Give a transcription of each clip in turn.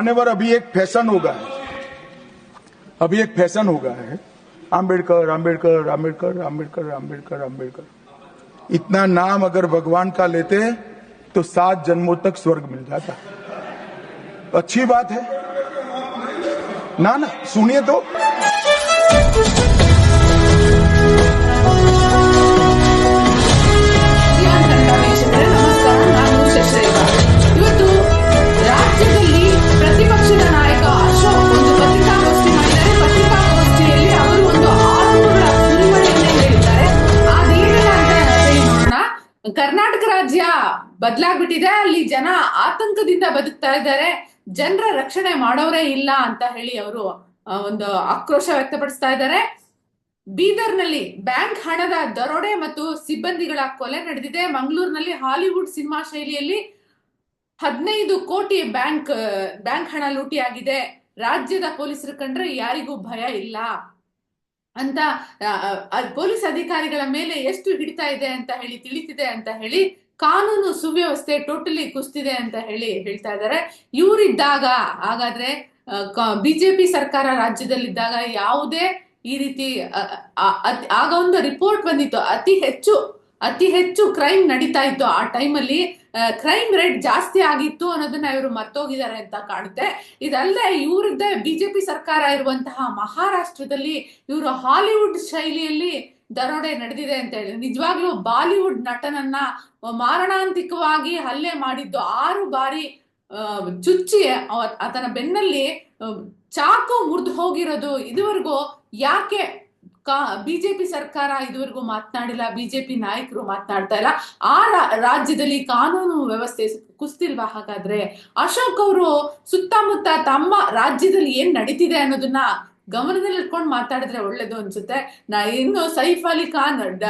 मान्यवर, अभी एक फैशन हो गया है, आम्बेडकर आम्बेडकर आम्बेडकर आम्बेडकर आम्बेडकर आम्बेडकर। इतना नाम अगर भगवान का लेते तो 7 जन्मों तक स्वर्ग मिल जाता। अच्छी बात है ना, सुनिए तो। ಇವತ್ತು ರಾಜ್ಯದಲ್ಲಿ ಪ್ರತಿಪಕ್ಷದ ನಾಯಕ ಅಶೋಕ್ ಒಂದು ಪತ್ರಿಕಾಗೋಷ್ಠಿ ಮಾಡಿದ್ದಾರೆ. ಪತ್ರಿಕಾಗೋಷ್ಠಿಯಲ್ಲಿ ಅವರು ಒಂದು ಆರೋಪಗಳ ಸುರಿಮಳೆಯನ್ನೇ ಹೇಳಿದ್ದಾರೆ. ಅದೇನಿಲ್ಲ ಅಂತ ಹೇಳಿ ನೋಡೋಣ. ಕರ್ನಾಟಕ ರಾಜ್ಯ ಬದಲಾಗ್ಬಿಟ್ಟಿದೆ, ಅಲ್ಲಿ ಜನ ಆತಂಕದಿಂದ ಬದುಕ್ತಾ ಇದ್ದಾರೆ, ಜನರ ರಕ್ಷಣೆ ಮಾಡೋರೇ ಇಲ್ಲ ಅಂತ ಹೇಳಿ ಅವರು ಒಂದು ಆಕ್ರೋಶ ವ್ಯಕ್ತಪಡಿಸ್ತಾ ಇದ್ದಾರೆ. ಬೀದರ್ನಲ್ಲಿ ಬ್ಯಾಂಕ್ ಹಣದ ದರೋಡೆ ಮತ್ತು ಸಿಬ್ಬಂದಿಗಳ ಕೊಲೆ ನಡೆದಿದೆ. ಮಂಗಳೂರಿನಲ್ಲಿ ಹಾಲಿವುಡ್ ಸಿನಿಮಾ ಶೈಲಿಯಲ್ಲಿ 15 ಕೋಟಿ ಬ್ಯಾಂಕ್ ಹಣ ಲೂಟಿಯಾಗಿದೆ. ರಾಜ್ಯದ ಪೊಲೀಸರು ಕಂಡ್ರೆ ಯಾರಿಗೂ ಭಯ ಇಲ್ಲ ಅಂತ ಪೊಲೀಸ್ ಅಧಿಕಾರಿಗಳ ಮೇಲೆ ಎಷ್ಟು ಹಿಡಿತಾ ಇದೆ ಅಂತ ಹೇಳಿ ತಿಳಿತಿದೆ ಅಂತ ಹೇಳಿ ಕಾನೂನು ಸುವ್ಯವಸ್ಥೆ ಟೋಟಲಿ ಕುಸ್ತಿದೆ ಅಂತ ಹೇಳ್ತಾ ಇದ್ದಾರೆ. ಇವರಿದ್ದಾಗ, ಹಾಗಾದ್ರೆ ಬಿಜೆಪಿ ಸರ್ಕಾರ ರಾಜ್ಯದಲ್ಲಿದ್ದಾಗ ಯಾವುದೇ ಈ ರೀತಿ ಆಗ ಒಂದು ರಿಪೋರ್ಟ್ ಬಂದಿತ್ತು, ಅತಿ ಹೆಚ್ಚು ಕ್ರೈಮ್ ನಡೀತಾ ಇತ್ತು. ಆ ಟೈಮಲ್ಲಿ ಕ್ರೈಮ್ ರೇಟ್ ಜಾಸ್ತಿ ಆಗಿತ್ತು ಅನ್ನೋದನ್ನ ಇವರು ಮರ್ತೋಗಿದ್ದಾರೆ ಅಂತ ಕಾಣುತ್ತೆ. ಇದಲ್ಲದೆ ಇವರದ್ದೇ ಬಿಜೆಪಿ ಸರ್ಕಾರ ಇರುವಂತಹ ಮಹಾರಾಷ್ಟ್ರದಲ್ಲಿ ಇವರು ಹಾಲಿವುಡ್ ಶೈಲಿಯಲ್ಲಿ ದರೋಡೆ ನಡೆದಿದೆ ಅಂತ ಹೇಳಿ, ನಿಜವಾಗ್ಲೂ ಬಾಲಿವುಡ್ ನಟನನ್ನ ಮಾರಣಾಂತಿಕವಾಗಿ ಹಲ್ಲೆ ಮಾಡಿದ್ದು, 6 ಬಾರಿ ಚುಚ್ಚಿ ಆತನ ಬೆನ್ನಲ್ಲಿ ಚಾಕು ಮುರಿದು ಹೋಗಿರೋದು. ಇದುವರೆಗೂ ಯಾಕೆ ಬಿಜೆಪಿ ಸರ್ಕಾರ ಇದುವರೆಗೂ ಮಾತನಾಡಿಲ್ಲ, ಬಿಜೆಪಿ ನಾಯಕರು ಮಾತನಾಡ್ತಾ ಇಲ್ಲ? ಆ ರಾಜ್ಯದಲ್ಲಿ ಕಾನೂನು ವ್ಯವಸ್ಥೆ ಕುಸ್ತಿಲ್ವಾ? ಹಾಗಾದ್ರೆ ಅಶೋಕ್ ಅವರು ಸುತ್ತಮುತ್ತ ತಮ್ಮ ರಾಜ್ಯದಲ್ಲಿ ಏನ್ ನಡೀತಿದೆ ಅನ್ನೋದನ್ನ ಗಮನದಲ್ಲಿ ಇಟ್ಕೊಂಡು ಮಾತಾಡಿದ್ರೆ ಒಳ್ಳೇದು ಅನ್ಸುತ್ತೆ. ಇನ್ನು Saif Ali Khan out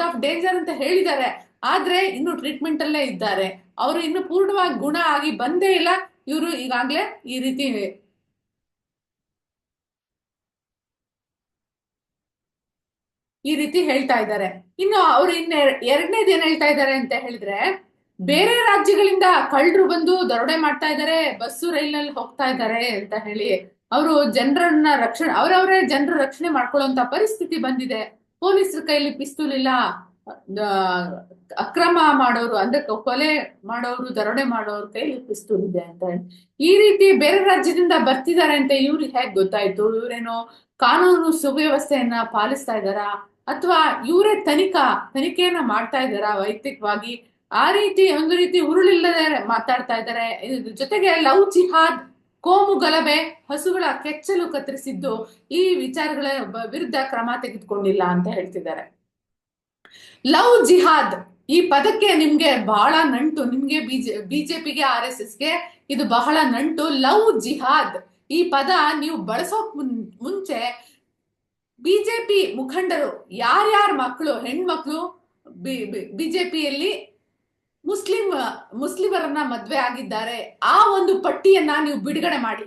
of danger ಅಂತ ಹೇಳಿದ್ದಾರೆ, ಆದ್ರೆ ಇನ್ನು ಟ್ರೀಟ್ಮೆಂಟ್ ಅಲ್ಲೇ ಇದ್ದಾರೆ. ಅವರು ಇನ್ನು ಪೂರ್ಣವಾಗಿ ಗುಣ ಆಗಿ ಬಂದೇ ಇಲ್ಲ. ಇವರು ಈಗಾಗ್ಲೇ ಈ ರೀತಿ ಹೇಳ್ತಾ ಇದ್ದಾರೆ. ಇನ್ನು ಅವ್ರು ಎರಡನೇದು ಏನ್ ಹೇಳ್ತಾ ಇದ್ದಾರೆ ಅಂತ ಹೇಳಿದ್ರೆ, ಬೇರೆ ರಾಜ್ಯಗಳಿಂದ ಕಳ್ಳರು ಬಂದು ದರೋಡೆ ಮಾಡ್ತಾ ಇದ್ದಾರೆ, ಬಸ್ಸು ರೈಲಿನಲ್ಲಿ ಹೋಗ್ತಾ ಇದ್ದಾರೆ ಅಂತ ಹೇಳಿ ಅವರು ಜನರನ್ನ ಅವರವರೇ ಜನರ ರಕ್ಷಣೆ ಮಾಡ್ಕೊಳ್ಳುವಂತ ಪರಿಸ್ಥಿತಿ ಬಂದಿದೆ. ಪೊಲೀಸರ ಕೈಯಲ್ಲಿ ಪಿಸ್ತೂಲ್ ಇಲ್ಲ, ಅಕ್ರಮ ಮಾಡೋರು ಅಂದ್ರೆ ಕೊಲೆ ಮಾಡೋರು, ದರೋಡೆ ಮಾಡೋರು ಕೈಲಿ ಪಿಸ್ತೂಲ್ ಇದೆ ಅಂತ ಹೇಳಿ ಈ ರೀತಿ ಬೇರೆ ರಾಜ್ಯದಿಂದ ಬರ್ತಿದ್ದಾರೆ ಅಂತ ಇವ್ರಿಗೆ ಹೇಗ್ ಗೊತ್ತಾಯ್ತು? ಇವ್ರೇನೋ ಕಾನೂನು ಸುವ್ಯವಸ್ಥೆಯನ್ನ ಪಾಲಿಸ್ತಾ ಇದ್ದಾರಾ, ಅಥವಾ ಇವರೇ ತನಿಖೆಯನ್ನ ಮಾಡ್ತಾ ಇದ್ದಾರಾ ವೈಯಕ್ತಿಕವಾಗಿ? ಆ ರೀತಿ ಒಂದು ರೀತಿ ಉರುಳಿಲ್ಲದೆ ಮಾತಾಡ್ತಾ ಇದ್ದಾರೆ. ಜೊತೆಗೆ ಲವ್ ಜಿಹಾದ್, ಕೋಮು ಗಲಭೆ, ಹಸುಗಳ ಕೆಚ್ಚಲು ಕತ್ತರಿಸಿದ್ದು, ಈ ವಿಚಾರಗಳ ವಿರುದ್ಧ ಕ್ರಮ ತೆಗೆದುಕೊಂಡಿಲ್ಲ ಅಂತ ಹೇಳ್ತಿದ್ದಾರೆ. ಲವ್ ಜಿಹಾದ್ ಈ ಪದಕ್ಕೆ ನಿಮ್ಗೆ ಬಹಳ ನಂಟು, ನಿಮ್ಗೆ ಬಿಜೆಪಿಗೆ RSSಗೆ ಇದು ಬಹಳ ನಂಟು. ಲವ್ ಜಿಹಾದ್ ಈ ಪದ ನೀವು ಬಳಸೋಕ್ ಮುಂಚೆ ಬಿಜೆಪಿ ಮುಖಂಡರು ಯಾರ್ಯಾರ ಮಕ್ಕಳು, ಹೆಣ್ಮಕ್ಳು ಬಿಜೆಪಿಯಲ್ಲಿ ಮುಸ್ಲಿಮರನ್ನ ಮದ್ವೆ ಆಗಿದ್ದಾರೆ, ಆ ಒಂದು ಪಟ್ಟಿಯನ್ನ ನೀವು ಬಿಡುಗಡೆ ಮಾಡಿ.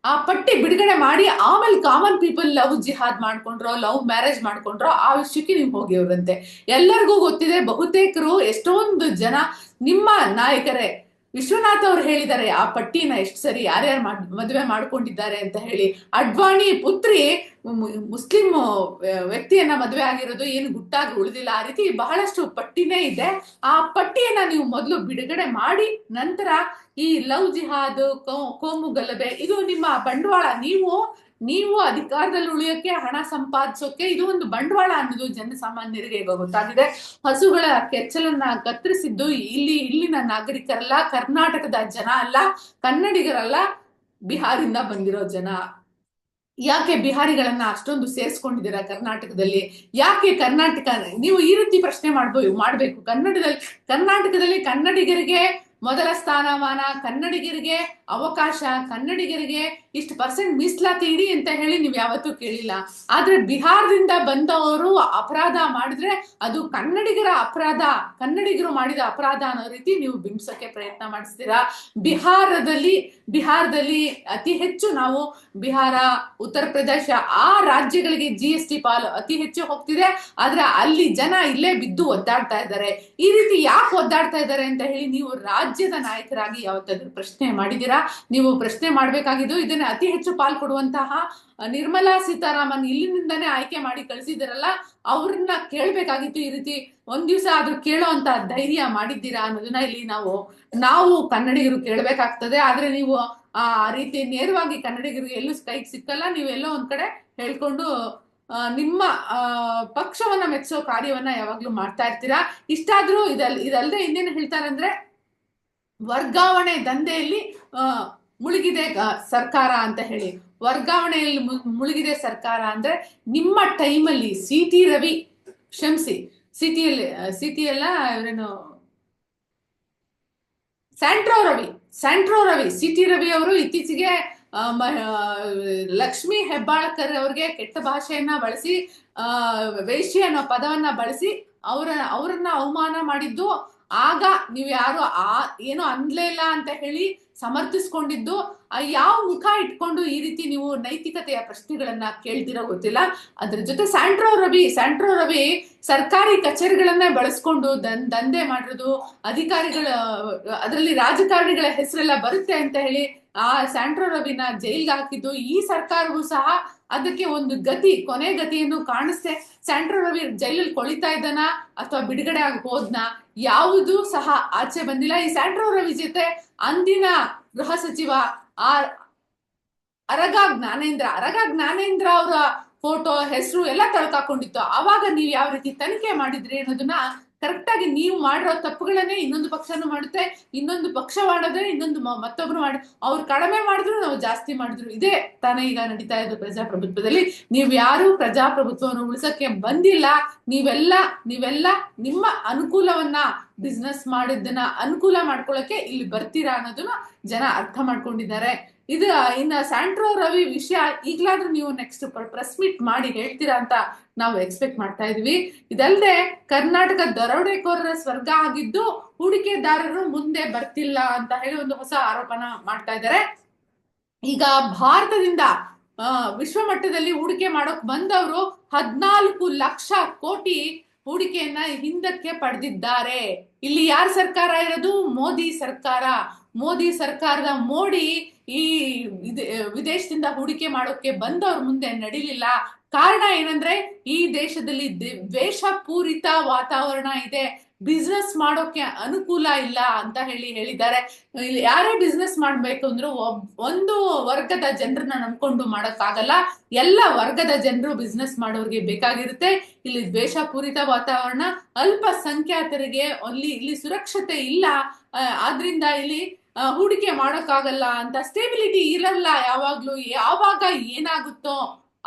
ಆ ಪಟ್ಟಿ ಬಿಡುಗಡೆ ಮಾಡಿ ಆಮೇಲೆ ಕಾಮನ್ ಪೀಪಲ್ ಲವ್ ಜಿಹಾದ್ ಮಾಡ್ಕೊಂಡ್ರೋ, ಲವ್ ಮ್ಯಾರೇಜ್ ಮಾಡ್ಕೊಂಡ್ರೋ ಆ ವಿಷಯಕ್ಕೆ ನೀವು ಹೋಗಿವ್ರಂತೆ. ಎಲ್ಲರಿಗೂ ಗೊತ್ತಿದೆ, ಬಹುತೇಕರು ಎಷ್ಟೊಂದು ಜನ ನಿಮ್ಮ ನಾಯಕರೇ. ವಿಶ್ವನಾಥ್ ಅವ್ರು ಹೇಳಿದ್ದಾರೆ ಆ ಪಟ್ಟಿನ ಎಷ್ಟು ಸರಿ ಯಾರ್ಯಾರು ಮದುವೆ ಮಾಡ್ಕೊಂಡಿದ್ದಾರೆ ಅಂತ ಹೇಳಿ. ಅಡ್ವಾಣಿ ಪುತ್ರಿ ಮುಸ್ಲಿಂ ವ್ಯಕ್ತಿಯನ್ನ ಮದುವೆ ಆಗಿರೋದು ಏನು ಗುಟ್ಟಾಗಿ ಉಳಿದಿಲ್ಲ. ಆ ರೀತಿ ಬಹಳಷ್ಟು ಪಟ್ಟಿನೇ ಇದೆ. ಆ ಪಟ್ಟಿಯನ್ನ ನೀವು ಮೊದಲು ಬಿಡುಗಡೆ ಮಾಡಿ ನಂತರ ಈ ಲವ್ ಜಿಹಾದ್, ಕೋಮು ಗಲಭೆ ಇದು ನಿಮ್ಮ ಬಂಡವಾಳ. ನೀವು ಅಧಿಕಾರದಲ್ಲಿ ಉಳಿಯೋಕೆ, ಹಣ ಸಂಪಾದಿಸೋಕೆ ಇದು ಒಂದು ಬಂಡವಾಳ ಅನ್ನೋದು ಜನಸಾಮಾನ್ಯರಿಗೆ ಈಗ ಗೊತ್ತಾಗಿದೆ. ಹಸುಗಳ ಕೆಚ್ಚಲನ್ನ ಕತ್ತರಿಸಿದ್ದು ಇಲ್ಲಿನ ನಾಗರಿಕರಲ್ಲ, ಕರ್ನಾಟಕದ ಜನ ಅಲ್ಲ, ಕನ್ನಡಿಗರಲ್ಲ, ಬಿಹಾರಿಂದ ಬಂದಿರೋ ಜನ. ಯಾಕೆ ಬಿಹಾರಿಗಳನ್ನ ಅಷ್ಟೊಂದು ಸೇರಿಸ್ಕೊಂಡಿದ್ದೀರಾ ಕರ್ನಾಟಕದಲ್ಲಿ? ಯಾಕೆ ಕರ್ನಾಟಕ ನೀವು ಈ ರೀತಿ ಪ್ರಶ್ನೆ ಮಾಡ್ಬೇಕು. ಕರ್ನಾಟಕದಲ್ಲಿ ಕನ್ನಡಿಗರಿಗೆ ಮೊದಲ ಸ್ಥಾನಮಾನ, ಕನ್ನಡಿಗರಿಗೆ ಅವಕಾಶ, ಕನ್ನಡಿಗರಿಗೆ ಇಷ್ಟು % ಮೀಸಲಾತಿ ಇಡಿ ಅಂತ ಹೇಳಿ ನೀವು ಯಾವತ್ತೂ ಕೇಳಿಲ್ಲ. ಆದ್ರೆ ಬಿಹಾರದಿಂದ ಬಂದವರು ಅಪರಾಧ ಮಾಡಿದ್ರೆ ಅದು ಕನ್ನಡಿಗರ ಅಪರಾಧ, ಕನ್ನಡಿಗರು ಮಾಡಿದ ಅಪರಾಧ ಅನ್ನೋ ರೀತಿ ನೀವು ಬಿಂಬಿಸಕ್ಕೆ ಪ್ರಯತ್ನ ಮಾಡಿಸ್ತೀರಾ. ಬಿಹಾರದಲ್ಲಿ ಅತಿ ಹೆಚ್ಚು ನಾವು ಬಿಹಾರ, ಉತ್ತರ ಪ್ರದೇಶ ಆ ರಾಜ್ಯಗಳಿಗೆ GST ಪಾಲು ಅತಿ ಹೆಚ್ಚು ಹೋಗ್ತಿದೆ. ಆದ್ರೆ ಅಲ್ಲಿ ಜನ ಇಲ್ಲೇ ಬಿದ್ದು ಒದ್ದಾಡ್ತಾ ಇದ್ದಾರೆ. ಈ ರೀತಿ ಯಾಕೆ ಒದ್ದಾಡ್ತಾ ಇದ್ದಾರೆ ಅಂತ ಹೇಳಿ ನೀವು ರಾಜ್ಯದ ನಾಯಕರಾಗಿ ಯಾವತ್ತಾದ್ರೂ ಪ್ರಶ್ನೆ ಮಾಡಿದ್ದೀರಾ? ನೀವು ಪ್ರಶ್ನೆ ಮಾಡ್ಬೇಕಾಗಿದ್ದು ಇದನ್ನ ಅತಿ ಹೆಚ್ಚು ಪಾಲ್ ಕೊಡುವಂತಹ ನಿರ್ಮಲಾ ಸೀತಾರಾಮನ್ ಇಲ್ಲಿನಿಂದಾನೇ ಆಯ್ಕೆ ಮಾಡಿ ಕಳಿಸಿದಾರಲ್ಲ, ಅವ್ರನ್ನ ಕೇಳ್ಬೇಕಾಗಿತ್ತು. ಈ ರೀತಿ ಒಂದ್ ದಿವಸ ಆದ್ರೂ ಕೇಳೋ ಅಂತ ಧೈರ್ಯ ಮಾಡಿದ್ದೀರಾ ಅನ್ನೋದನ್ನ ಇಲ್ಲಿ ನಾವು ಕನ್ನಡಿಗರು ಕೇಳ್ಬೇಕಾಗ್ತದೆ. ಆದ್ರೆ ನೀವು ಆ ರೀತಿ ನೇರವಾಗಿ ಕನ್ನಡಿಗರಿಗೆ ಎಲ್ಲೂ ಕೈಗೆ ಸಿಕ್ಕಲ್ಲ. ನೀವು ಎಲ್ಲೋ ಒಂದ್ ಕಡೆ ಹೇಳ್ಕೊಂಡು ನಿಮ್ಮ ಪಕ್ಷವನ್ನ ಮೆಚ್ಚೋ ಕಾರ್ಯವನ್ನ ಯಾವಾಗ್ಲೂ ಮಾಡ್ತಾ ಇರ್ತೀರಾ. ಇಷ್ಟಾದ್ರೂ ಇದಲ್ದೆ ಇನ್ನೇನು ಹೇಳ್ತಾರಂದ್ರೆ, ವರ್ಗಾವಣೆ ದಂಧೆಯಲ್ಲಿ ಮುಳುಗಿದೆ ಸರ್ಕಾರ ಅಂತ ಹೇಳಿ. ವರ್ಗಾವಣೆಯಲ್ಲಿ ಮುಳುಗಿದೆ ಸರ್ಕಾರ ಅಂದ್ರೆ ನಿಮ್ಮ ಟೈಮಲ್ಲಿ ಸಿ.ಟಿ. ರವಿ, ಕ್ಷಮಿಸಿ, ಸಿಟಿ ಎಲ್ಲ ಇವರೇನು ಸ್ಯಾಂಟ್ರೋ ರವಿ ಸಿ.ಟಿ. ರವಿ ಅವರು ಇತ್ತೀಚೆಗೆ ಲಕ್ಷ್ಮಿ ಹೆಬ್ಬಾಳ್ಕರ್ ಅವ್ರಿಗೆ ಕೆಟ್ಟ ಭಾಷೆಯನ್ನ ಬಳಸಿ ವೇಶ್ಯೆ ಅನ್ನೋ ಪದವನ್ನ ಬಳಸಿ ಅವರನ್ನ ಅವಮಾನ ಮಾಡಿದ್ದು. ಆಗ ನೀವು ಯಾರು ಏನು ಅನ್ಲೇ ಇಲ್ಲ ಅಂತ ಹೇಳಿ ಸಮರ್ಥಿಸ್ಕೊಂಡಿದ್ದು. ಯಾವ ಮುಖ ಇಟ್ಕೊಂಡು ಈ ರೀತಿ ನೀವು ನೈತಿಕತೆಯ ಪ್ರಶ್ನೆಗಳನ್ನ ಕೇಳ್ತಿರೋ ಗೊತ್ತಿಲ್ಲ. ಅದ್ರ ಜೊತೆ ಸ್ಯಾಂಟ್ರೋ ರವಿ ಸರ್ಕಾರಿ ಕಚೇರಿಗಳನ್ನೇ ಬಳಸ್ಕೊಂಡು ದಂಧೆ ಮಾಡಿರೋದು, ಅಧಿಕಾರಿಗಳ ಅದರಲ್ಲಿ ರಾಜಕಾರಣಿಗಳ ಹೆಸರೆಲ್ಲ ಬರುತ್ತೆ ಅಂತ ಹೇಳಿ ಆ ಸ್ಯಾಂಟ್ರೋ ರವಿನ ಜೈಲ್ಗೆ ಹಾಕಿದ್ದು. ಈ ಸರ್ಕಾರವೂ ಸಹ ಅದಕ್ಕೆ ಒಂದು ಕೊನೆ ಗತಿಯನ್ನು ಕಾಣಿಸ್ತೆ. ಸ್ಯಾಂಟ್ರೋ ರವಿ ಜೈಲಲ್ಲಿ ಕೊಳಿತಾ ಇದ್ದಾನ ಅಥವಾ ಬಿಡುಗಡೆ ಆಗಿ ಹೋದ್ನ ಯಾವುದೂ ಸಹ ಆಚೆ ಬಂದಿಲ್ಲ. ಈ ಸ್ಯಾಂಟ್ರೋ ರವಿ ಜೊತೆ ಅಂದಿನ ಗೃಹ ಸಚಿವ ಅರಗ ಜ್ಞಾನೇಂದ್ರ ಅವರ ಫೋಟೋ, ಹೆಸರು ಎಲ್ಲ ತಳ್ಕಾಕೊಂಡಿತ್ತು. ಅವಾಗ ನೀವು ಯಾವ ರೀತಿ ತನಿಖೆ ಮಾಡಿದ್ರಿ ಅನ್ನೋದನ್ನ ಕರೆಕ್ಟ್ ಆಗಿ ನೀವು ಮಾಡಿರೋ ತಪ್ಪುಗಳನ್ನೇ ಇನ್ನೊಂದು ಪಕ್ಷನೂ ಮಾಡುತ್ತೆ, ಇನ್ನೊಂದು ಪಕ್ಷ ಮಾಡಿದ್ರೆ ಮತ್ತೊಬ್ರು ಅವ್ರು ಕಡಿಮೆ ಮಾಡಿದ್ರು ನಾವು ಜಾಸ್ತಿ ಮಾಡಿದ್ರು. ಇದೇ ತಾನೇ ಈಗ ನಡೀತಾ ಇದ್ದು ಪ್ರಜಾಪ್ರಭುತ್ವದಲ್ಲಿ. ನೀವು ಯಾರು ಪ್ರಜಾಪ್ರಭುತ್ವವನ್ನು ಉಳಿಸಕ್ಕೆ ಬಂದಿಲ್ಲ. ನೀವೆಲ್ಲ ನಿಮ್ಮ ಅನುಕೂಲವನ್ನ ಬಿಸ್ನೆಸ್ ಮಾಡಿದ್ದನ್ನ ಅನುಕೂಲ ಮಾಡ್ಕೊಳಕ್ಕೆ ಇಲ್ಲಿ ಬರ್ತೀರಾ ಅನ್ನೋದನ್ನ ಜನ ಅರ್ಥ ಮಾಡ್ಕೊಂಡಿದ್ದಾರೆ. ಇನ್ನ ಸ್ಯಾಂಟ್ರೋ ರವಿ ವಿಷಯ ಈಗ್ಲಾದ್ರೂ ನೀವು ನೆಕ್ಸ್ಟ್ ಪ್ರೆಸ್ ಮೀಟ್ ಮಾಡಿ ಹೇಳ್ತೀರಾ ಅಂತ ನಾವು ಎಕ್ಸ್ಪೆಕ್ಟ್ ಮಾಡ್ತಾ ಇದೀವಿ. ಇದಲ್ಲದೆ ಕರ್ನಾಟಕ ದರೋಡೆಕೋರರ ಸ್ವರ್ಗ ಆಗಿದ್ದು ಹೂಡಿಕೆದಾರರು ಮುಂದೆ ಬರ್ತಿಲ್ಲ ಅಂತ ಹೇಳಿ ಒಂದು ಹೊಸ ಆರೋಪನ ಮಾಡ್ತಾ ಇದ್ದಾರೆ. ಈಗ ಭಾರತದಿಂದ ವಿಶ್ವ ಮಟ್ಟದಲ್ಲಿ ಹೂಡಿಕೆ ಮಾಡೋಕ್ ಬಂದವರು 14 ಲಕ್ಷ ಕೋಟಿ ಹೂಡಿಕೆಯನ್ನ ಹಿಂದಕ್ಕೆ ಪಡೆದಿದ್ದಾರೆ. ಇಲ್ಲಿ ಯಾರ ಸರ್ಕಾರ ಇರೋದು? ಮೋದಿ ಸರ್ಕಾರದ ಮೋಡಿ ಈ ವಿದೇಶದಿಂದ ಹೂಡಿಕೆ ಮಾಡೋಕೆ ಬಂದವ್ರ ಮುಂದೆ ನಡಿಲಿಲ್ಲ. ಕಾರಣ ಏನಂದ್ರೆ ಈ ದೇಶದಲ್ಲಿ ದ್ವೇಷಪೂರಿತ ವಾತಾವರಣ ಇದೆ, ಬಿಸ್ನೆಸ್ ಮಾಡೋಕೆ ಅನುಕೂಲ ಇಲ್ಲ ಅಂತ ಹೇಳಿದ್ದಾರೆ. ಇಲ್ಲಿ ಯಾರೇ ಬಿಸ್ನೆಸ್ ಮಾಡ್ಬೇಕು ಅಂದ್ರೂ ಒಂದು ವರ್ಗದ ಜನರನ್ನ ನಂಬ್ಕೊಂಡು ಮಾಡಕ್ಕಾಗಲ್ಲ. ಎಲ್ಲ ವರ್ಗದ ಜನರು ಬಿಸ್ನೆಸ್ ಮಾಡೋರಿಗೆ ಬೇಕಾಗಿರುತ್ತೆ. ಇಲ್ಲಿ ದ್ವೇಷಪೂರಿತ ವಾತಾವರಣ, ಅಲ್ಪಸಂಖ್ಯಾತರಿಗೆ ಇಲ್ಲಿ ಸುರಕ್ಷತೆ ಇಲ್ಲ. ಆದ್ರಿಂದ ಇಲ್ಲಿ ಹೂಡಿಕೆ ಮಾಡೋಕ್ಕಾಗಲ್ಲ ಅಂತ, ಸ್ಟೇಬಿಲಿಟಿ ಇರಲ್ಲ ಯಾವಾಗ್ಲೂ, ಯಾವಾಗ ಏನಾಗುತ್ತೋ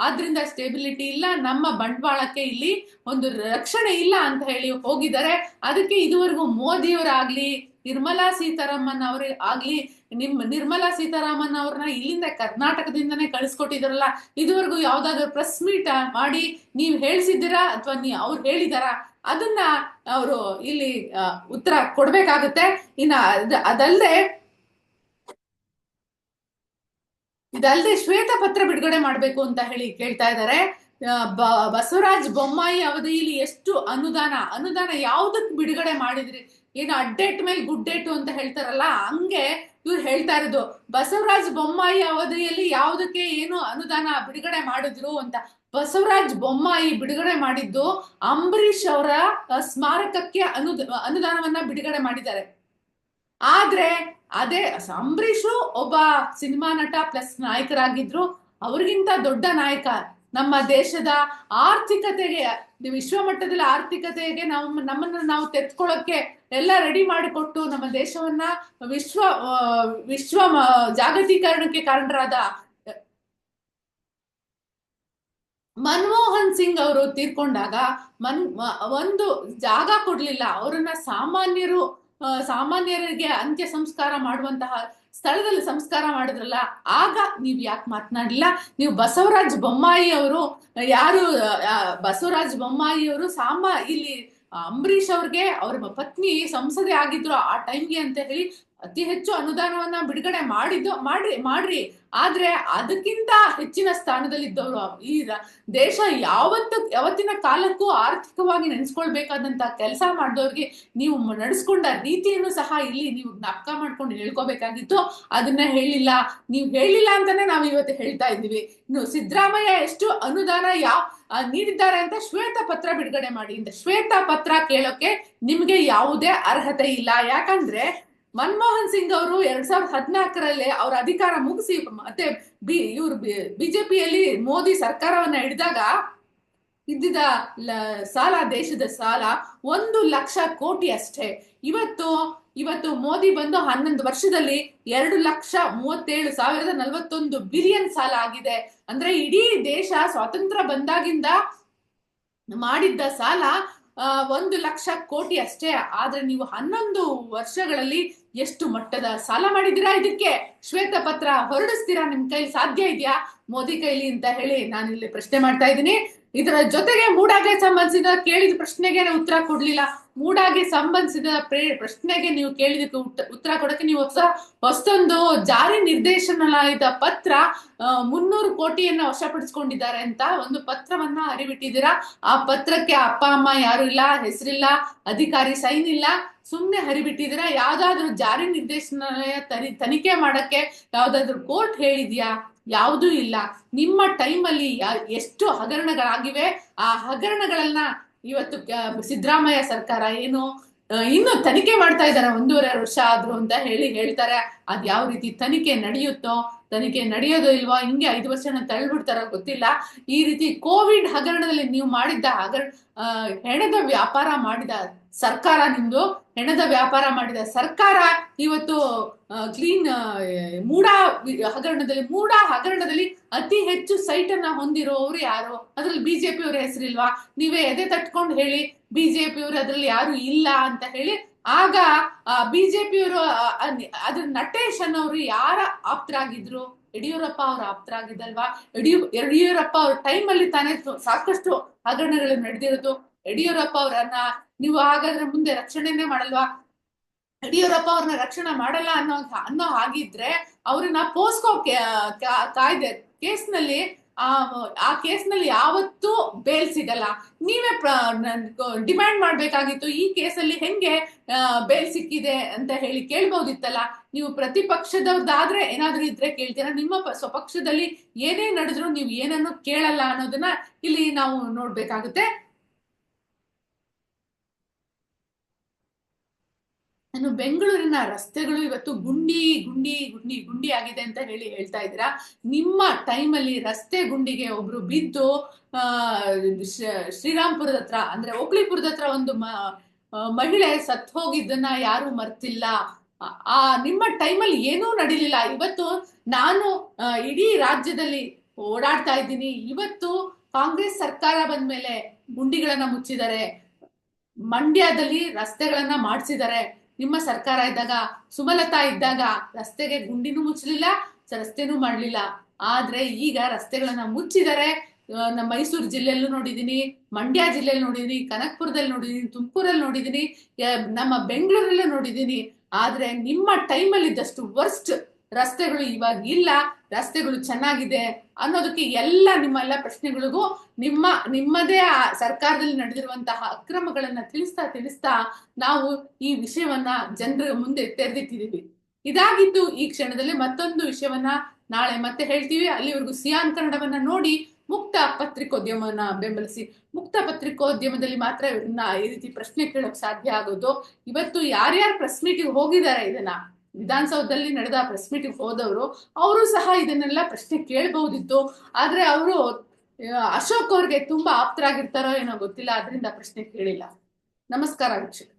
ಆದ್ರಿಂದ ಸ್ಟೇಬಿಲಿಟಿ ಇಲ್ಲ, ನಮ್ಮ ಬಂಡವಾಳಕ್ಕೆ ಇಲ್ಲಿ ಒಂದು ರಕ್ಷಣೆ ಇಲ್ಲ ಅಂತ ಹೇಳಿ ಹೋಗಿದ್ದಾರೆ. ಅದಕ್ಕೆ ಇದುವರೆಗೂ ಮೋದಿಯವರಾಗ್ಲಿ ನಿರ್ಮಲಾ ಸೀತಾರಾಮನ್ ಆಗ್ಲಿ ನಿರ್ಮಲಾ ಸೀತಾರಾಮನ್ ಅವ್ರನ್ನ ಇಲ್ಲಿಂದ ಕರ್ನಾಟಕದಿಂದನೇ ಕಳಿಸ್ಕೊಟ್ಟಿದಾರಲ್ಲ, ಇದುವರೆಗೂ ಯಾವ್ದಾದ್ರು ಪ್ರೆಸ್ ಮೀಟ್ ಮಾಡಿ ನೀವ್ ಹೇಳ್ಸಿದ್ದೀರಾ ಅಥವಾ ಅವ್ರು ಹೇಳಿದಾರ ಅದನ್ನ ಅವರು ಇಲ್ಲಿ ಉತ್ತರ ಕೊಡ್ಬೇಕಾಗುತ್ತೆ. ಇನ್ನ ಇದಲ್ಲದೆ ಶ್ವೇತಪತ್ರ ಬಿಡುಗಡೆ ಮಾಡ್ಬೇಕು ಅಂತ ಹೇಳಿ ಕೇಳ್ತಾ ಇದ್ದಾರೆ. ಬಸವರಾಜ ಬೊಮ್ಮಾಯಿ ಅವಧಿಯಲ್ಲಿ ಎಷ್ಟು ಅನುದಾನ ಯಾವ್ದಕ್ ಬಿಡುಗಡೆ ಮಾಡಿದ್ರಿ? ಏನು ಅಡ್ಡೇಟ್ ಮೇಲೆ ಗುಡ್ ಡೇಟು ಅಂತ ಹೇಳ್ತಾರಲ್ಲ, ಹಂಗೆ ಇವ್ರು ಹೇಳ್ತಾ ಇರೋದು ಬಸವರಾಜ ಬೊಮ್ಮಾಯಿ ಅವಧಿಯಲ್ಲಿ ಯಾವ್ದಕ್ಕೆ ಏನು ಅನುದಾನ ಬಿಡುಗಡೆ ಮಾಡಿದ್ರು ಅಂತ. ಬಸವರಾಜ ಬೊಮ್ಮಾಯಿ ಬಿಡುಗಡೆ ಮಾಡಿದ್ದು ಅಂಬರೀಷ್ ಅವರ ಸ್ಮಾರಕಕ್ಕೆ ಅನುದಾನವನ್ನ ಬಿಡುಗಡೆ ಮಾಡಿದ್ದಾರೆ. ಆದ್ರೆ ಅದೇ ಅಂಬರೀಷು ಒಬ್ಬ ಸಿನಿಮಾ ನಟ ಪ್ಲಸ್ ನಾಯಕರಾಗಿದ್ರು. ಅವ್ರಿಗಿಂತ ದೊಡ್ಡ ನಾಯಕ ನಮ್ಮ ದೇಶದ ಆರ್ಥಿಕತೆಗೆ, ವಿಶ್ವ ಮಟ್ಟದಲ್ಲಿ ಆರ್ಥಿಕತೆಗೆ ನಮ್ಮನ್ನ ನಾವು ತೆರೆದುಕೊಳ್ಳೋಕೆ ಎಲ್ಲ ರೆಡಿ ಮಾಡಿಕೊಟ್ಟು ನಮ್ಮ ದೇಶವನ್ನ ವಿಶ್ವ ಜಾಗತೀಕರಣಕ್ಕೆ ಕಾರಣರಾದ ಮನಮೋಹನ್ ಸಿಂಗ್ ಅವರು ತೀರ್ಕೊಂಡಾಗ ಒಂದು ಜಾಗ ಕೊಡ್ಲಿಲ್ಲ. ಅವರನ್ನ ಸಾಮಾನ್ಯರಿಗೆ ಅಂತ್ಯ ಸಂಸ್ಕಾರ ಮಾಡುವಂತಹ ಸ್ಥಳದಲ್ಲಿ ಸಂಸ್ಕಾರ ಮಾಡಿದ್ರಲ್ಲ, ಆಗ ನೀವ್ ಯಾಕೆ ಮಾತನಾಡಿಲ್ಲ? ನೀವು ಬಸವರಾಜ ಬೊಮ್ಮಾಯಿ ಅವರು ಇಲ್ಲಿ ಅಂಬರೀಷ್ ಅವ್ರಿಗೆ ಅವ್ರ ಪತ್ನಿ ಸಂಸದೆ ಆಗಿದ್ರು ಆ ಟೈಮ್ಗೆ ಅಂತ ಹೇಳಿ ಅತಿ ಹೆಚ್ಚು ಅನುದಾನವನ್ನ ಬಿಡುಗಡೆ ಮಾಡ್ರಿ, ಆದ್ರೆ ಅದಕ್ಕಿಂತ ಹೆಚ್ಚಿನ ಸ್ಥಾನದಲ್ಲಿದ್ದವರು ಈ ದೇಶ ಯಾವತ್ತಿನ ಕಾಲಕ್ಕೂ ಆರ್ಥಿಕವಾಗಿ ನೆನೆಸ್ಕೊಳ್ಬೇಕಾದಂತ ಕೆಲಸ ಮಾಡಿದವ್ರಿಗೆ ನೀವು ನಡೆಸ್ಕೊಂಡ ರೀತಿಯನ್ನು ಸಹ ಇಲ್ಲಿ ನೀವು ಜ್ಞಾಪಕ ಮಾಡ್ಕೊಂಡು ಹೇಳ್ಕೋಬೇಕಾಗಿತ್ತು. ಅದನ್ನ ನೀವು ಹೇಳಿಲ್ಲ ಅಂತಾನೆ ನಾವು ಇವತ್ತು ಹೇಳ್ತಾ ಇದ್ದೀವಿ. ಇನ್ನು ಸಿದ್ದರಾಮಯ್ಯ ಎಷ್ಟು ಅನುದಾನ ನೀಡಿದ್ದಾರೆ ಅಂತ ಶ್ವೇತ ಪತ್ರ ಬಿಡುಗಡೆ ಮಾಡಿ ಅಂತ. ಶ್ವೇತ ಪತ್ರ ಕೇಳೋಕೆ ನಿಮ್ಗೆ ಯಾವುದೇ ಅರ್ಹತೆ ಇಲ್ಲ. ಯಾಕಂದ್ರೆ ಮನಮೋಹನ್ ಸಿಂಗ್ ಅವರು 2014ರಲ್ಲಿ ಅವ್ರ ಅಧಿಕಾರ ಮುಗಿಸಿ ಮತ್ತೆ ಇವ್ರು ಬಿಜೆಪಿಯಲ್ಲಿ ಮೋದಿ ಸರ್ಕಾರವನ್ನ ಹಿಡಿದಾಗ ಇದ್ದಿದ್ದ ಸಾಲ, ದೇಶದ ಸಾಲ 1,00,000 ಕೋಟಿ ಅಷ್ಟೇ. ಇವತ್ತು ಮೋದಿ ಬಂದು 11 ವರ್ಷದಲ್ಲಿ 2,37,041 ಬಿಲಿಯನ್ ಸಾಲ ಆಗಿದೆ. ಅಂದ್ರೆ ಇಡೀ ದೇಶ ಸ್ವಾತಂತ್ರ್ಯ ಬಂದಾಗಿಂದ ಮಾಡಿದ್ದ ಸಾಲ 1,00,000 ಕೋಟಿ ಅಷ್ಟೇ. ಆದ್ರೆ ನೀವು 11 ವರ್ಷಗಳಲ್ಲಿ ಎಷ್ಟು ಮಟ್ಟದ ಸಾಲ ಮಾಡಿದಿರಾ? ಇದಕ್ಕೆ ಶ್ವೇತ ಪತ್ರ ಹೊರಡಿಸ್ತೀರಾ? ನಿಮ್ ಕೈಲಿ ಸಾಧ್ಯ ಇದೆಯಾ ಮೋದಿ ಕೈಲಿ ಅಂತ ಹೇಳಿ ನಾನು ಇಲ್ಲಿ ಪ್ರಶ್ನೆ ಮಾಡ್ತಾ ಇದ್ದೀನಿ. ಇದರ ಜೊತೆಗೆ ಮೂಡಾಗೆ ಸಂಬಂಧಿಸಿದ ಕೇಳಿದ ಪ್ರಶ್ನೆಗೆ ಉತ್ತರ ಕೊಡ್ಲಿಲ್ಲ. ಮೂಡಾಗೆ ಸಂಬಂಧಿಸಿದ ಪ್ರಶ್ನೆಗೆ ನೀವು ಕೇಳಿದಕ್ಕೆ ಉತ್ತರ ಕೊಡಕ್ಕೆ ನೀವು ಹೊಸದೊಂದು ಜಾರಿ ನಿರ್ದೇಶನಾಲಯದ ಪತ್ರ 300 ಕೋಟಿಯನ್ನ ವಶಪಡಿಸಿಕೊಂಡಿದ್ದಾರೆ ಅಂತ ಒಂದು ಪತ್ರವನ್ನ ಹರಿಬಿಟ್ಟಿದ್ದೀರಾ. ಆ ಪತ್ರಕ್ಕೆ ಅಪ್ಪ ಅಮ್ಮ ಯಾರು ಇಲ್ಲ, ಹೆಸರಿಲ್ಲ, ಅಧಿಕಾರಿ ಸೈನ್ ಇಲ್ಲ, ಸುಮ್ನೆ ಹರಿಬಿಟ್ಟಿದ್ದೀರಾ. ಯಾವ್ದಾದ್ರು ಜಾರಿ ನಿರ್ದೇಶನಾಲಯ ತನಿಖೆ ಮಾಡಕ್ಕೆ ಯಾವ್ದಾದ್ರು ಕೋರ್ಟ್ ಹೇಳಿದ್ಯಾ? ಯಾವುದೂ ಇಲ್ಲ. ನಿಮ್ಮ ಟೈಮಲ್ಲಿ ಎಷ್ಟು ಹಗರಣಗಳಾಗಿವೆ, ಆ ಹಗರಣಗಳನ್ನ ಇವತ್ತು ಸಿದ್ದರಾಮಯ್ಯ ಸರ್ಕಾರ ಇನ್ನು ತನಿಖೆ ಮಾಡ್ತಾ ಇದ್ದಾರೆ. 1.5 ವರ್ಷ ಆದ್ರು ಅಂತ ಹೇಳ್ತಾರೆ. ಅದ್ ಯಾವ ರೀತಿ ತನಿಖೆ ನಡೆಯುತ್ತೋ, ತನಿಖೆ ನಡೆಯೋದು ಇಲ್ವೋ, ಹಿಂಗೆ 5 ವರ್ಷನ ತಳ್ಳಿಬಿಡ್ತಾರೋ ಗೊತ್ತಿಲ್ಲ. ಈ ರೀತಿ ಕೋವಿಡ್ ಹಗರಣದಲ್ಲಿ ನೀವು ಮಾಡಿದ್ದ ಹೆಣದ ವ್ಯಾಪಾರ ಮಾಡಿದ ಸರ್ಕಾರ, ನಿಮ್ದು ಹೆಣದ ವ್ಯಾಪಾರ ಮಾಡಿದ ಸರ್ಕಾರ ಇವತ್ತು ಕ್ಲೀನ್ ಮೂಡ ಹಗರಣದಲ್ಲಿ ಅತಿ ಹೆಚ್ಚು ಸೈಟ್ ಅನ್ನ ಹೊಂದಿರೋರು ಯಾರು? ಅದ್ರಲ್ಲಿ ಬಿಜೆಪಿ ಅವ್ರ ಹೆಸರಿಲ್ವಾ? ನೀವೇ ಎದೆ ತಟ್ಕೊಂಡು ಹೇಳಿ ಬಿಜೆಪಿ ಅವರು ಅದ್ರಲ್ಲಿ ಯಾರು ಇಲ್ಲ ಅಂತ ಹೇಳಿ. ಆಗ ಬಿಜೆಪಿಯವರು ಅದ್ರ ನಟೇಶ್ ಅನ್ನೋರು ಯಾರ ಆಪ್ತರಾಗಿದ್ರು? ಯಡಿಯೂರಪ್ಪ ಅವ್ರ ಆಪ್ತರಾಗಿದ್ದಲ್ವಾ? ಯಡಿಯೂರಪ್ಪ ಅವ್ರ ಟೈಮಲ್ಲಿ ತಾನೇ ಸಾಕಷ್ಟು ಹಗರಣಗಳು ನಡೆದಿರೋದು. ಯಡಿಯೂರಪ್ಪ ಅವ್ರನ್ನ ನೀವು ಹಾಗಾದ್ರೆ ಮುಂದೆ ರಕ್ಷಣೆನೇ ಮಾಡಲ್ವಾ? ಯಡಿಯೂರಪ್ಪ ಅವ್ರನ್ನ ರಕ್ಷಣೆ ಮಾಡಲ್ಲ ಅನ್ನೋ ಹಾಗಿದ್ರೆ ಅವ್ರನ್ನ ಪೋಸ್ಕೋ ಕಾಯ್ದೆ ಕೇಸ್ನಲ್ಲಿ ಆ ಕೇಸ್ನಲ್ಲಿ ಯಾವತ್ತೂ ಬೇಲ್ ಸಿಗಲ್ಲ. ನೀವೇ ಡಿಮ್ಯಾಂಡ್ ಮಾಡ್ಬೇಕಾಗಿತ್ತು. ಈ ಕೇಸಲ್ಲಿ ಹೆಂಗೆ ಬೇಲ್ ಸಿಕ್ಕಿದೆ ಅಂತ ಹೇಳಿ ಕೇಳ್ಬೋದಿತ್ತಲ್ಲ. ನೀವು ಪ್ರತಿಪಕ್ಷದವ್ರದಾದ್ರೆ ಏನಾದ್ರೂ ಇದ್ರೆ ಕೇಳ್ತೀರಾ. ನಿಮ್ಮ ಸ್ವಪಕ್ಷದಲ್ಲಿ ಏನೇ ನಡೆದ್ರು ನೀವು ಏನನ್ನು ಕೇಳಲ್ಲ ಅನ್ನೋದನ್ನ ಇಲ್ಲಿ ನಾವು ನೋಡ್ಬೇಕಾಗುತ್ತೆ. ನಾನು ಬೆಂಗಳೂರಿನ ರಸ್ತೆಗಳು ಇವತ್ತು ಗುಂಡಿ ಆಗಿದೆ ಅಂತ ಹೇಳ್ತಾ ಇದ್ದೀರಾ. ನಿಮ್ಮ ಟೈಮಲ್ಲಿ ರಸ್ತೆ ಗುಂಡಿಗೆ ಒಬ್ರು ಬಿದ್ದು ಶ್ರೀರಾಮ್ಪುರದ ಹತ್ರ ಅಂದ್ರೆ ಓಕ್ಲಿಪುರದ ಹತ್ರ ಒಂದು ಮಹಿಳೆ ಸತ್ ಹೋಗಿದ್ದನ್ನ ಯಾರು ಮರ್ತಿಲ್ಲ. ನಿಮ್ಮ ಟೈಮಲ್ಲಿ ಏನೂ ನಡೀಲಿಲ್ಲ. ಇವತ್ತು ನಾನು ಇಡೀ ರಾಜ್ಯದಲ್ಲಿ ಓಡಾಡ್ತಾ ಇದ್ದೀನಿ. ಇವತ್ತು ಕಾಂಗ್ರೆಸ್ ಸರ್ಕಾರ ಬಂದ್ಮೇಲೆ ಗುಂಡಿಗಳನ್ನ ಮುಚ್ಚಿದ್ದಾರೆ, ಮಂಡ್ಯದಲ್ಲಿ ರಸ್ತೆಗಳನ್ನ ಮಾಡಿಸಿದ್ದಾರೆ. ನಿಮ್ಮ ಸರ್ಕಾರ ಇದ್ದಾಗ, ಸುಮಲತಾ ಇದ್ದಾಗ ರಸ್ತೆಗೆ ಗುಂಡಿನೂ ಮುಚ್ಚಲಿಲ್ಲ, ರಸ್ತೆನೂ ಮಾಡ್ಲಿಲ್ಲ. ಆದ್ರೆ ಈಗ ರಸ್ತೆಗಳನ್ನ ಮುಚ್ಚಿದ್ದಾರೆ. ನಮ್ಮ ಮೈಸೂರು ಜಿಲ್ಲೆಯಲ್ಲೂ ನೋಡಿದೀನಿ, ಮಂಡ್ಯ ಜಿಲ್ಲೆಯಲ್ಲಿ ನೋಡಿದೀನಿ, ಕನಕಪುರದಲ್ಲಿ ನೋಡಿದೀನಿ, ತುಮಕೂರಲ್ಲಿ ನೋಡಿದೀನಿ, ನಮ್ಮ ಬೆಂಗಳೂರಲ್ಲೂ ನೋಡಿದೀನಿ. ಆದ್ರೆ ನಿಮ್ಮ ಟೈಮಲ್ಲಿ ಇದ್ದಷ್ಟು ವರ್ಸ್ಟ್ ರಸ್ತೆಗಳು ಇವಾಗ ಇಲ್ಲ. ರಸ್ತೆಗಳು ಚೆನ್ನಾಗಿದೆ ಅನ್ನೋದಕ್ಕೆ ನಿಮ್ಮೆಲ್ಲ ಪ್ರಶ್ನೆಗಳಿಗೂ ನಿಮ್ಮದೇ ಸರ್ಕಾರದಲ್ಲಿ ನಡೆದಿರುವಂತಹ ಅಕ್ರಮಗಳನ್ನ ತಿಳಿಸ್ತಾ ನಾವು ಈ ವಿಷಯವನ್ನ ಜನರ ಮುಂದೆ ತೆರೆದಿಟ್ಟಿದೀವಿ. ಇದಾಗಿತ್ತು ಈ ಕ್ಷಣದಲ್ಲಿ. ಮತ್ತೊಂದು ವಿಷಯವನ್ನ ನಾಳೆ ಮತ್ತೆ ಹೇಳ್ತೀವಿ. ಅಲ್ಲಿವರೆಗೂ ಸಿಯಾನ್ ಕನ್ನಡವನ್ನ ನೋಡಿ ಮುಕ್ತ ಪತ್ರಿಕೋದ್ಯಮವನ್ನ ಬೆಂಬಲಿಸಿ. ಮುಕ್ತ ಪತ್ರಿಕೋದ್ಯಮದಲ್ಲಿ ಮಾತ್ರ ಈ ರೀತಿ ಪ್ರಶ್ನೆ ಕೇಳೋಕ್ ಸಾಧ್ಯ ಆಗೋದು. ಇವತ್ತು ಯಾರ್ಯಾರು ಪ್ರೆಸ್ ಮೀಟಿಗೆ ಹೋಗಿದ್ದಾರೆ, ಇದನ್ನ ವಿಧಾನಸೌಧದಲ್ಲಿ ನಡೆದ ಪ್ರೆಸ್ ಮೀಟಿಂಗ್ ಹೋದವರು, ಅವರು ಸಹ ಇದನ್ನೆಲ್ಲ ಪ್ರಶ್ನೆ ಕೇಳಬಹುದಿತ್ತು. ಆದ್ರೆ ಅವರು ಅಶೋಕ್ ಅವ್ರಿಗೆ ತುಂಬಾ ಆಪ್ತರಾಗಿರ್ತಾರೋ ಏನೋ ಗೊತ್ತಿಲ್ಲ, ಅದರಿಂದ ಪ್ರಶ್ನೆ ಕೇಳಿಲ್ಲ. ನಮಸ್ಕಾರ ವೀಕ್ಷಕ.